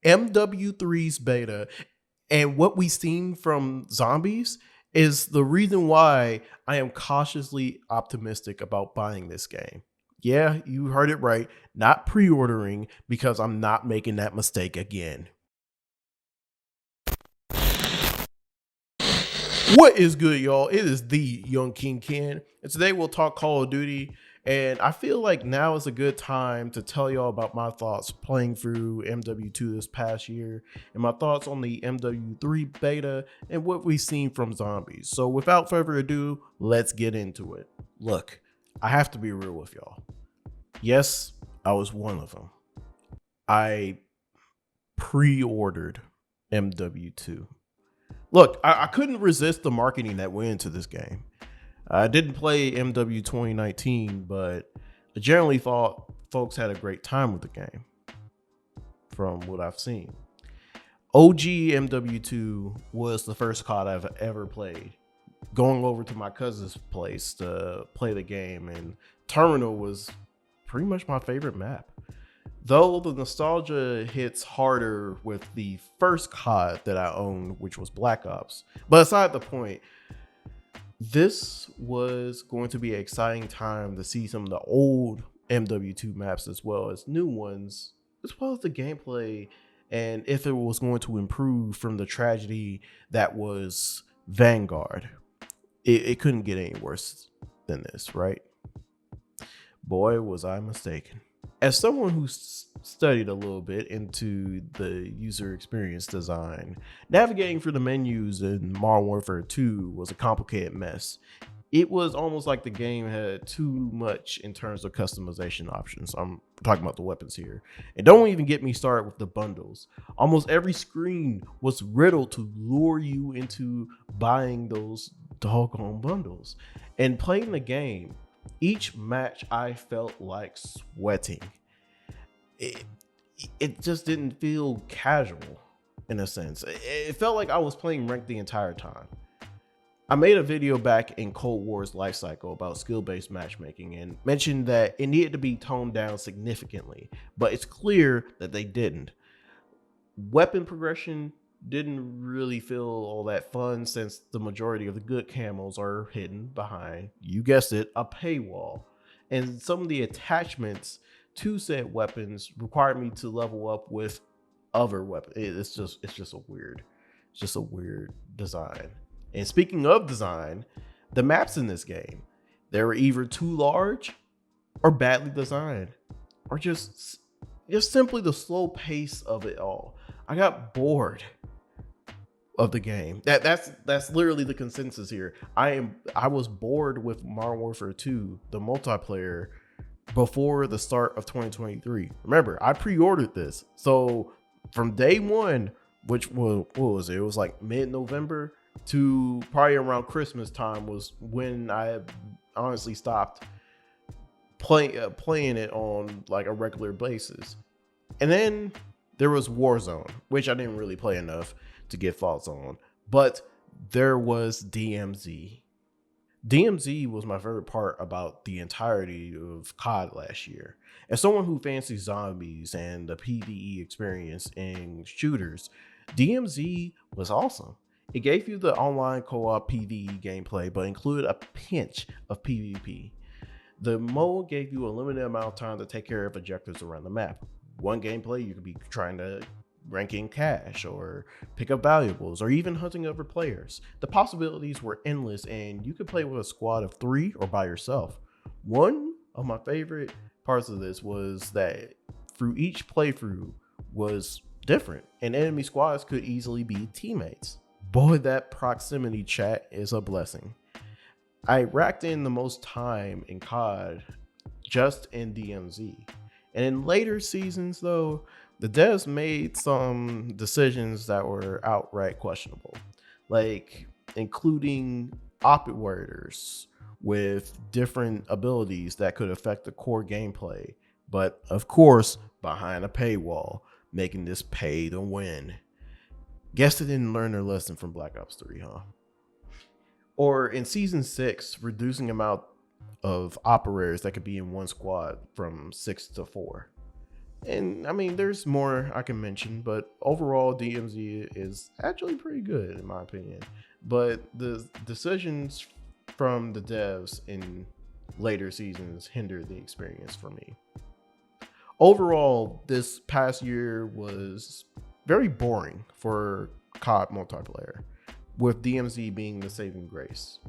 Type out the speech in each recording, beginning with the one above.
MW3's beta and what we've seen from zombies is the reason why I am cautiously optimistic about buying this game. Yeah, you heard it right. Not pre-ordering because I'm not making that mistake again. What is good, y'all? It is the Young King Ken, and today we'll talk Call of Duty. And I feel like now is a good time to tell y'all about my thoughts playing through MW2 this past year and my thoughts on the MW3 beta and what we've seen from zombies. So without further ado, let's get into it. Look, I have to be real with y'all. Yes, I was one of them. I pre-ordered MW2. Look, I couldn't resist the marketing that went into this game. I didn't play MW 2019, but I generally thought folks had a great time with the game from what I've seen. OG MW2 was the first COD I've ever played. Going over to my cousin's place to play the game, and Terminal was pretty much my favorite map. Though the nostalgia hits harder with the first COD that I owned, which was Black Ops. But aside the point, this was going to be an exciting time to see some of the old MW2 maps as well as new ones, as well as the gameplay, and if it was going to improve from the tragedy that was Vanguard. It couldn't get any worse than this, right? Boy, was I mistaken. As someone who studied a little bit into the user experience design, navigating through the menus in Modern Warfare 2 was a complicated mess. It was almost like the game had too much in terms of customization options. I'm talking about the weapons here. And don't even get me started with the bundles. Almost every screen was riddled to lure you into buying those doggone bundles. And playing the game, each match I felt like sweating. It just didn't feel casual in a sense. It felt like I was playing ranked the entire time. I made a video back in Cold War's life cycle about skill-based matchmaking and mentioned that it needed to be toned down significantly, but it's clear that they didn't. Weapon progression didn't really feel all that fun since the majority of the good camos are hidden behind, you guessed it, a paywall. And some of the attachments to said weapons required me to level up with other weapons. It's just a weird design. And speaking of design, the maps in this game, they were either too large or badly designed, or just simply the slow pace of it all. I got bored of the game. That's literally the consensus here. I was bored with Modern Warfare 2, the multiplayer, before the start of 2023. Remember, I pre-ordered this. So from day one, which was, what was it? It was like mid-November to probably around Christmas time was when I honestly stopped playing it on like a regular basis. And then there was Warzone, which I didn't really play enough to get thoughts on, but there was DMZ. DMZ was my favorite part about the entirety of COD last year. As someone who fancies zombies and the PvE experience in shooters, DMZ was awesome. It gave you the online co-op PvE gameplay, but included a pinch of PvP. The mode gave you a limited amount of time to take care of objectives around the map. One gameplay, you could be trying to rank in cash or pick up valuables or even hunting other players. The possibilities were endless and you could play with a squad of 3 or by yourself. One of my favorite parts of this was that through each playthrough was different and enemy squads could easily be teammates. Boy, that proximity chat is a blessing. I racked in the most time in COD just in DMZ. And in later seasons though, the devs made some decisions that were outright questionable, like including operators with different abilities that could affect the core gameplay, but of course, behind a paywall, making this pay to win. Guess they didn't learn their lesson from Black Ops 3, huh? Or in Season 6, reducing the amount of operators that could be in one squad from 6 to 4. And I mean, there's more I can mention, but overall, DMZ is actually pretty good in my opinion. But the decisions from the devs in later seasons hindered the experience for me. Overall, this past year was very boring for COD multiplayer, with DMZ being the saving grace.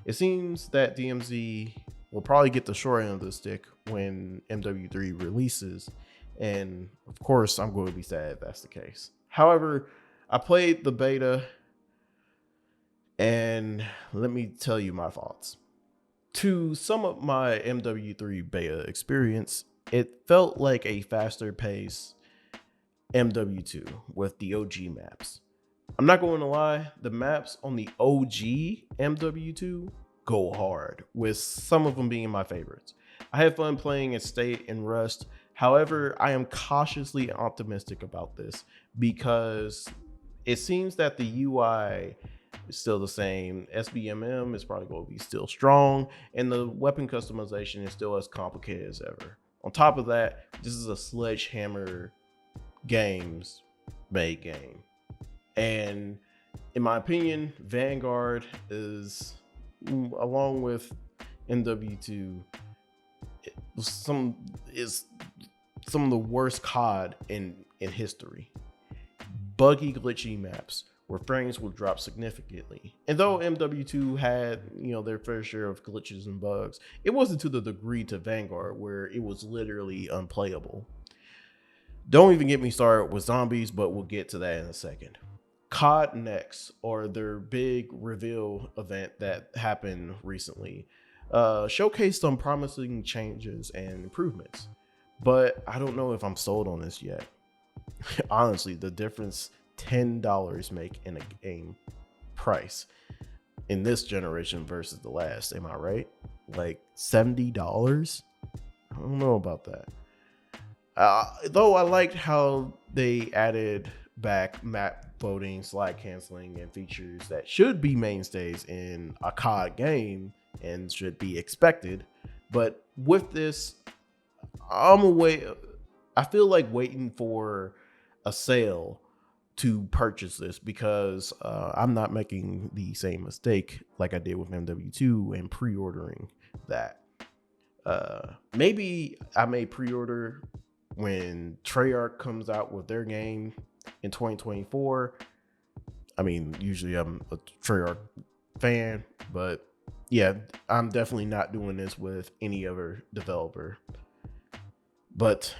It seems that DMZ will probably get the short end of the stick when MW3 releases, and of course, I'm going to be sad if that's the case. However, I played the beta, and let me tell you my thoughts. To sum up my MW3 Beta experience, it felt like a faster paced MW2 with the OG maps. I'm not going to lie, the maps on the OG MW2 go hard, with some of them being my favorites. I had fun playing in State and Rust. However, I am cautiously optimistic about this because it seems that the UI is still the same. SBMM is probably going to be still strong, and the weapon customization is still as complicated as ever. On top of that, this is a Sledgehammer Games made game. And in my opinion, Vanguard is, along with MW2, some of the worst COD in history. Buggy, glitchy maps where frames will drop significantly. And though MW2 had, their fair share of glitches and bugs, it wasn't to the degree to Vanguard where it was literally unplayable. Don't even get me started with zombies, but we'll get to that in a second. COD Next, or their big reveal event that happened recently, showcased some promising changes and improvements, but I don't know if I'm sold on this yet. Honestly, the difference $10 make in a game price in this generation versus the last, am I right? Like $70? I don't know about that. Though I liked how they added back map voting, slide canceling, and features that should be mainstays in a COD game and should be expected. But with this, I feel like waiting for a sale to purchase this because I'm not making the same mistake like I did with MW2 and pre-ordering that. Maybe I may pre-order when Treyarch comes out with their game in 2024. I mean, usually I'm a Treyarch fan, but yeah, I'm definitely not doing this with any other developer. But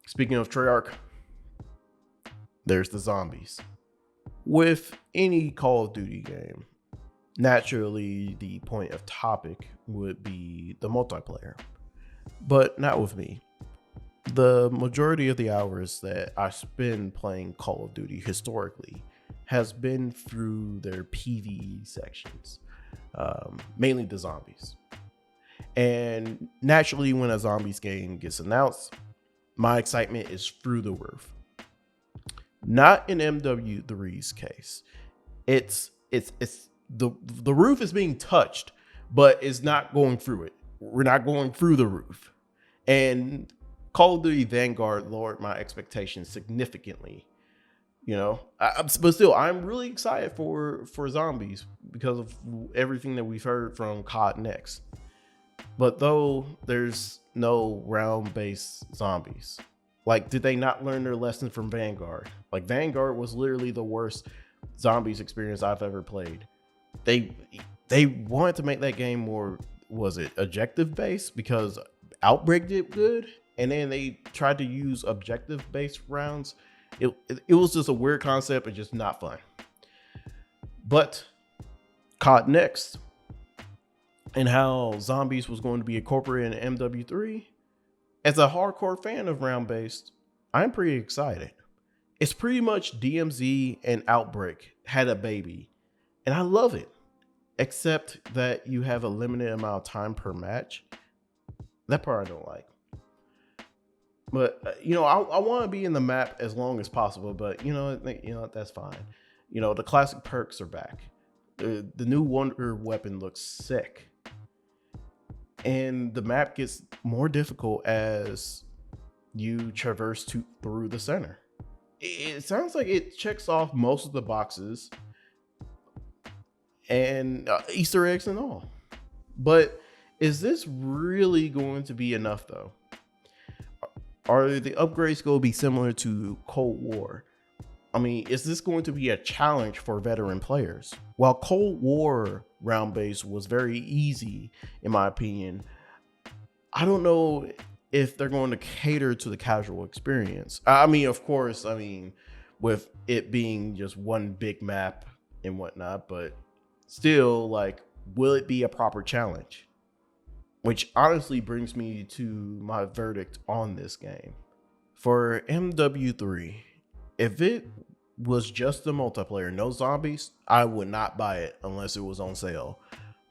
speaking of Treyarch, there's the zombies. With any Call of Duty game, naturally the point of topic would be the multiplayer, but not with me. The majority of the hours that I spend playing Call of Duty historically has been through their PvE sections, mainly the zombies. And naturally, when a zombies game gets announced, my excitement is through the roof. Not in MW3's case. It's the roof is being touched, but it's not going through it. We're not going through the roof. And Call of Duty Vanguard lowered my expectations significantly. But still, I'm really excited for zombies because of everything that we've heard from COD Next. But though there's no round-based zombies, like, did they not learn their lesson from Vanguard? Like, Vanguard was literally the worst zombies experience I've ever played. They wanted to make that game more, was it objective based because Outbreak did good, and then they tried to use objective based rounds. It was just a weird concept and just not fun. But COD Next and how zombies was going to be incorporated in MW3, as a hardcore fan of round based, I'm pretty excited. It's pretty much DMZ and Outbreak had a baby, and I love it, except that you have a limited amount of time per match. That part I don't like. But I want to be in the map as long as possible. But that's fine. The classic perks are back. The new Wonder weapon looks sick, and the map gets more difficult as you traverse through the center. It sounds like it checks off most of the boxes and Easter eggs and all. But is this really going to be enough though? Are the upgrades going to be similar to Cold War? I mean, is this going to be a challenge for veteran players? While Cold War round base was very easy, in my opinion, I don't know if they're going to cater to the casual experience. I mean, of course, with it being just one big map and whatnot, but still, like, will it be a proper challenge? Which honestly brings me to my verdict on this game. For MW3, if it was just the multiplayer, no zombies, I would not buy it unless it was on sale.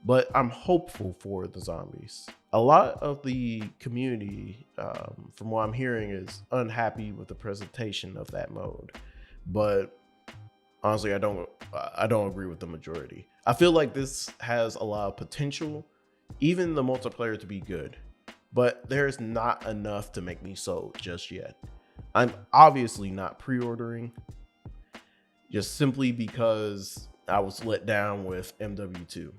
But I'm hopeful for the zombies. A lot of the community, from what I'm hearing, is unhappy with the presentation of that mode. But honestly, I don't agree with the majority. I feel like this has a lot of potential, even the multiplayer, to be good, but there's not enough to make me sold just yet. I'm obviously not pre-ordering, just simply because I was let down with MW2.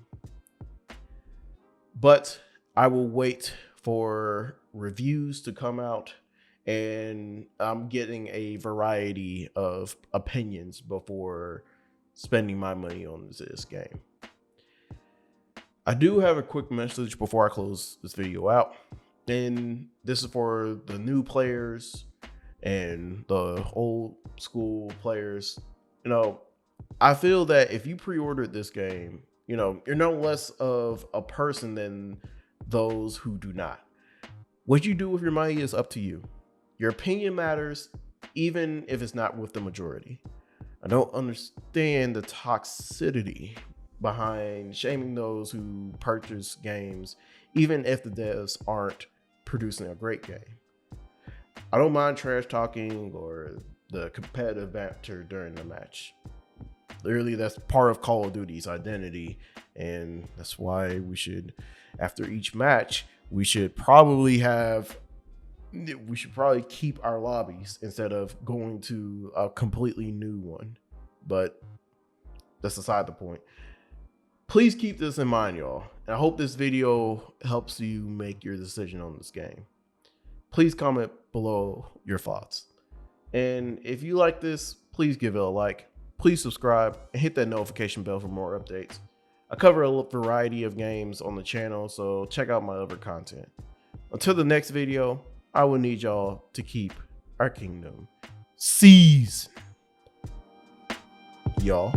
But I will wait for reviews to come out, and I'm getting a variety of opinions before spending my money on this game. I do have a quick message before I close this video out, and this is for the new players and the old school players. You know, I feel that if you pre-ordered this game, you know, you're no less of a person than those who do not. What you do with your money is up to you. Your opinion matters, even if it's not with the majority. I don't understand the toxicity behind shaming those who purchase games, even if the devs aren't producing a great game. I don't mind trash talking or the competitive banter during the match. Literally, that's part of Call of Duty's identity, and that's why we should, after each match, we should probably keep our lobbies instead of going to a completely new one. But that's aside the point. Please keep this in mind, y'all. And I hope this video helps you make your decision on this game. Please comment below your thoughts. And if you like this, please give it a like. Please subscribe and hit that notification bell for more updates. I cover a variety of games on the channel, so check out my other content. Until the next video, I will need y'all to keep our kingdom seasoned, y'all.